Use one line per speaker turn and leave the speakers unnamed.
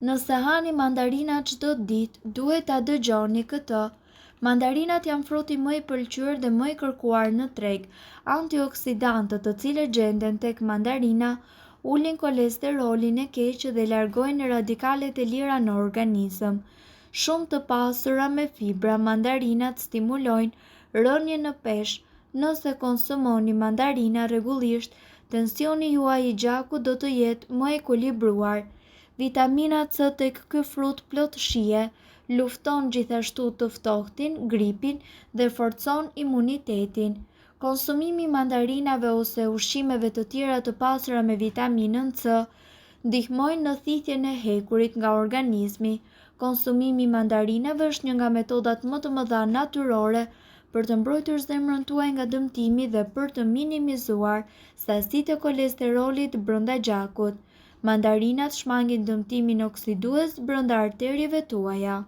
Nëse hani mandarina çdo ditë, duhet ta dëgjoni këtë. Mandarinat janë fruti më i pëlqyer dhe më i kërkuar në treg. Antioksidantët të cilët gjenden tek mandarina ulin kolesterolin e keq dhe largojnë radikalet e lira në organizëm. Shumë të pasura me fibra, mandarinat stimulojnë rënien në peshë. Nëse konsumoni mandarina rregullisht, tensioni juaj i gjakut do të jetë më i ekuilibruar. Vitamina C tek ky frut plot shije lufton gjithashtu të ftohtin, gripin dhe forcon imunitetin. Konsumimi i mandarinave ose ushqimeve të tjera të pasura me vitaminën C ndihmojnë në thithjen e hekurit nga organizmi. Konsumimi i mandarinave është një nga metodat më të mëdha natyrore për të mbrojtur zemrën tuaj nga dëmtimi dhe për të minimizuar sasitë e kolesterolit brenda gjakut. Mandarinat shmangin dëmtimin oksidues brenda arterieve tuaja.